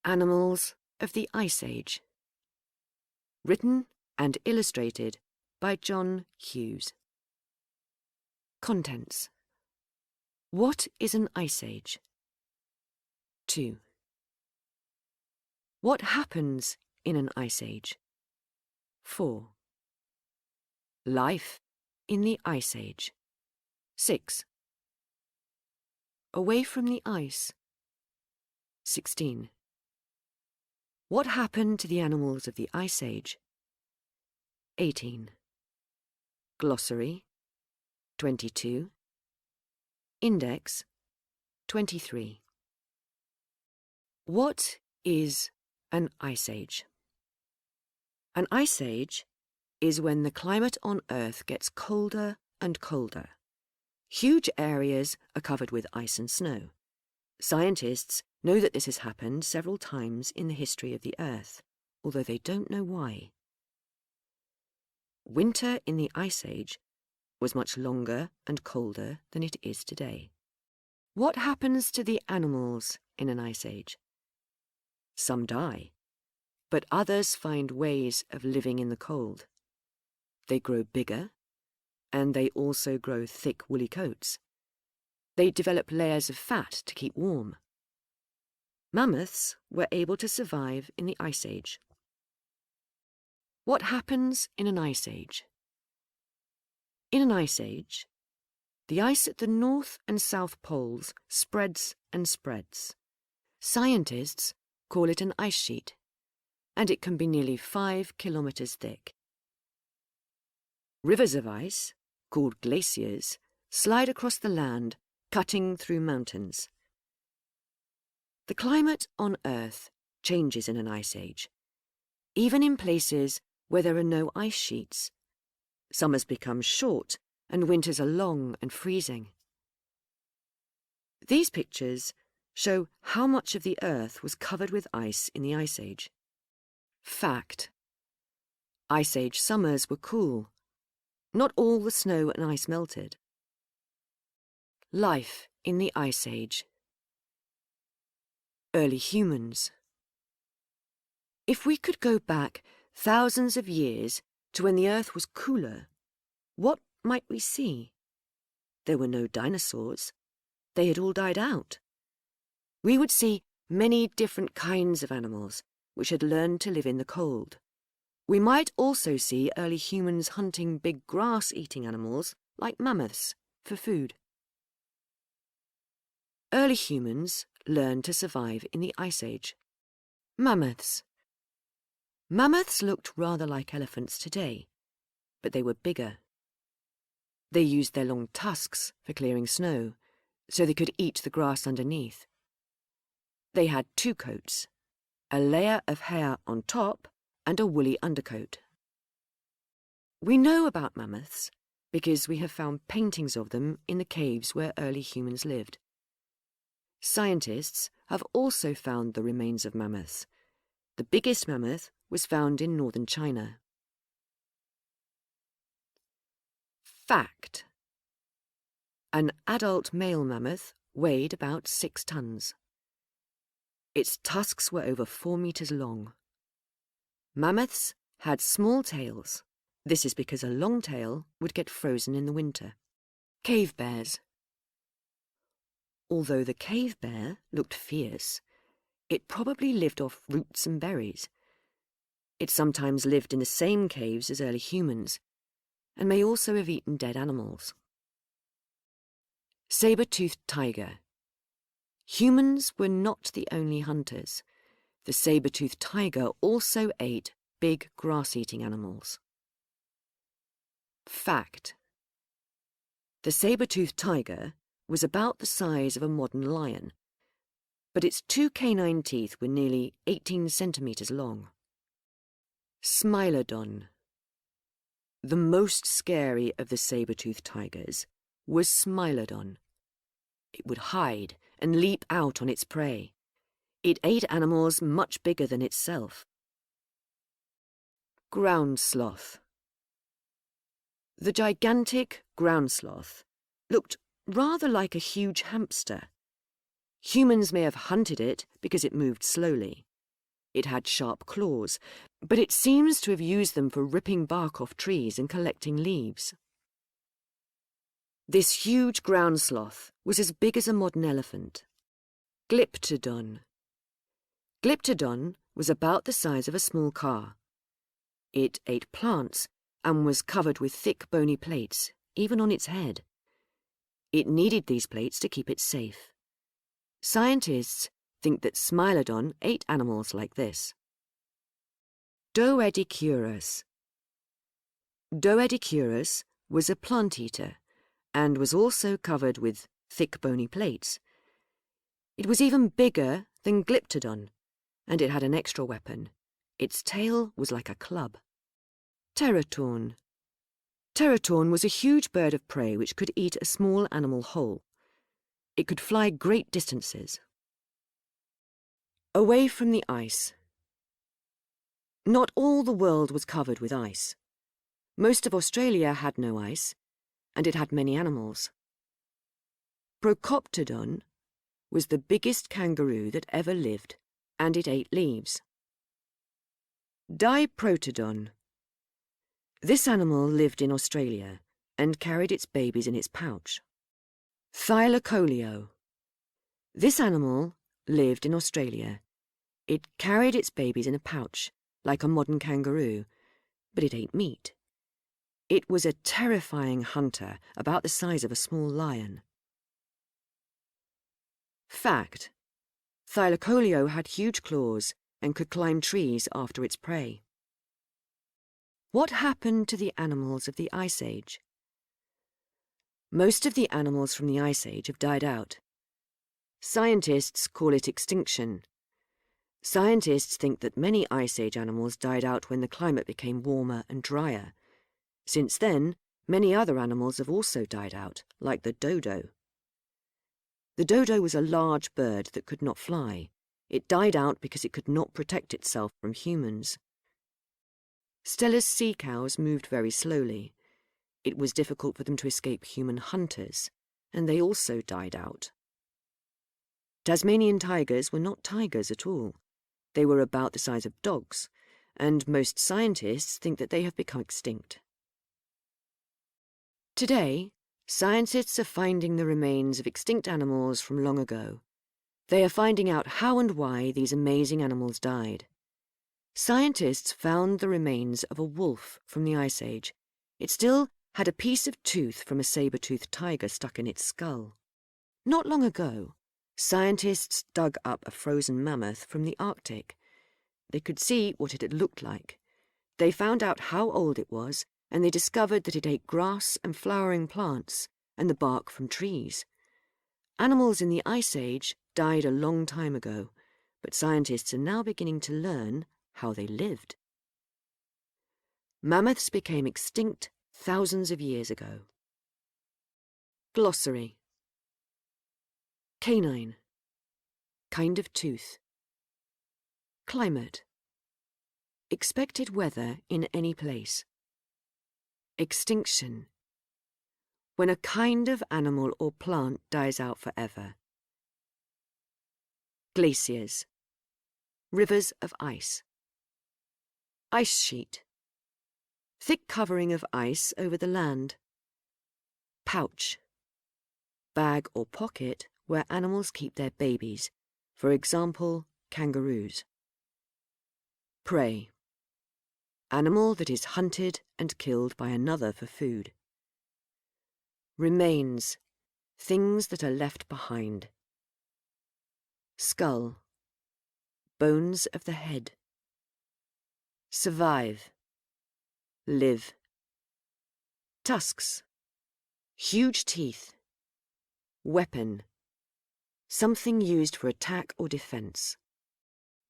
Animals of the Ice Age. Written and illustrated by John Hughes. Contents. What is an ice age? 2. What happens in an ice age? 4. Life in the Ice Age. 6. Away from the ice. 16. What happened to the animals of the Ice Age? 18. Glossary. 22. Index. 23. What is an ice age? An ice age is when the climate on Earth gets colder and colder. Huge areas are covered with ice and snow. Scientists know that this has happened several times in the history of the Earth, although they don't know why. Winter in the Ice Age was much longer and colder than it is today. What happens to the animals in an ice age? Some die, but others find ways of living in the cold. They grow bigger, and they also grow thick woolly coats. They develop layers of fat to keep warm. Mammoths were able to survive in the Ice Age. What happens in an ice age? In an ice age, the ice at the North and South Poles spreads and spreads. Scientists call it an ice sheet, and it can be nearly 5 kilometers thick. Rivers of ice, called glaciers, slide across the land, cutting through mountains. The climate on Earth changes in an ice age, even in places where there are no ice sheets. Summers become short and winters are long and freezing. These pictures show how much of the Earth was covered with ice in the Ice Age. Fact: Ice Age summers were cool. Not all the snow and ice melted. Life in the Ice Age. Early humans. If we could go back thousands of years to when the Earth was cooler, what might we see? There were no dinosaurs. They had all died out. We would see many different kinds of animals which had learned to live in the cold. We might also see early humans hunting big grass-eating animals like mammoths for food. Early humans learned to survive in the Ice Age. Mammoths. Mammoths looked rather like elephants today, but they were bigger. They used their long tusks for clearing snow, so they could eat the grass underneath. They had 2 coats, a layer of hair on top and a woolly undercoat. We know about mammoths because we have found paintings of them in the caves where early humans lived. Scientists have also found the remains of mammoths. The biggest mammoth was found in northern China. Fact: An adult male mammoth weighed about 6 tons. Its tusks were over 4 meters long. Mammoths had small tails. This is because a long tail would get frozen in the winter. Cave bears. Although the cave bear looked fierce, it probably lived off roots and berries. It sometimes lived in the same caves as early humans, and may also have eaten dead animals. Saber-toothed tiger. Humans were not the only hunters. The saber-toothed tiger also ate big grass-eating animals. Fact: The saber-toothed tiger was about the size of a modern lion, but its 2 canine teeth were nearly 18 centimeters long. Smilodon. The most scary of the saber-toothed tigers was Smilodon. It would hide and leap out on its prey. It ate animals much bigger than itself. Ground sloth. The gigantic ground sloth looked rather like a huge hamster. Humans may have hunted it because it moved slowly, It had sharp claws, but it seems to have used them for ripping bark off trees and collecting leaves. This huge ground sloth was as big as a modern elephant. Glyptodon. Glyptodon was about the size of a small car. It ate plants and was covered with thick bony plates, even on its head. It needed these plates to keep it safe. Scientists think that Smilodon ate animals like this. Doedicurus. Doedicurus was a plant eater and was also covered with thick bony plates. It was even bigger than Glyptodon, and it had an extra weapon. Its tail was like a club. Teratorn. Teratorn was a huge bird of prey which could eat a small animal whole. It could fly great distances. Away from the ice. Not all the world was covered with ice. Most of Australia had no ice, and it had many animals. Procoptodon was the biggest kangaroo that ever lived, and it ate leaves. Diprotodon. This animal lived in Australia and carried its babies in its pouch. Thylacoleo. This animal lived in Australia. It carried its babies in a pouch, like a modern kangaroo, but it ate meat. It was a terrifying hunter, about the size of a small lion. Fact: Thylacoleo had huge claws and could climb trees after its prey. What happened to the animals of the Ice Age? Most of the animals from the Ice Age have died out. Scientists call it extinction. Scientists think that many Ice Age animals died out when the climate became warmer and drier. Since then, many other animals have also died out, like the dodo. The dodo was a large bird that could not fly. It died out because it could not protect itself from humans. Steller's sea cows moved very slowly. It was difficult for them to escape human hunters, and they also died out. Tasmanian tigers were not tigers at all. They were about the size of dogs, and most scientists think that they have become extinct. Today, scientists are finding the remains of extinct animals from long ago. They are finding out how and why these amazing animals died. Scientists found the remains of a wolf from the Ice Age. It still had a piece of tooth from a saber-toothed tiger stuck in its skull. Not long ago, scientists dug up a frozen mammoth from the Arctic. They could see what it had looked like. They found out how old it was, and they discovered that it ate grass and flowering plants and the bark from trees. Animals in the Ice Age died a long time ago, but scientists are now beginning to learn how they lived. Mammoths became extinct thousands of years ago. Glossary. Canine. Kind of tooth. Climate. Expected weather in any place. Extinction. When a kind of animal or plant dies out forever. Glaciers. Rivers of ice. Ice sheet. Thick covering of ice over the land. Pouch. Bag or pocket where animals keep their babies, for example, kangaroos. Prey. Animal that is hunted and killed by another for food. Remains. Things that are left behind. Skull. Bones of the head. Survive. Live. Tusks. Huge teeth. Weapon. Something used for attack or defense.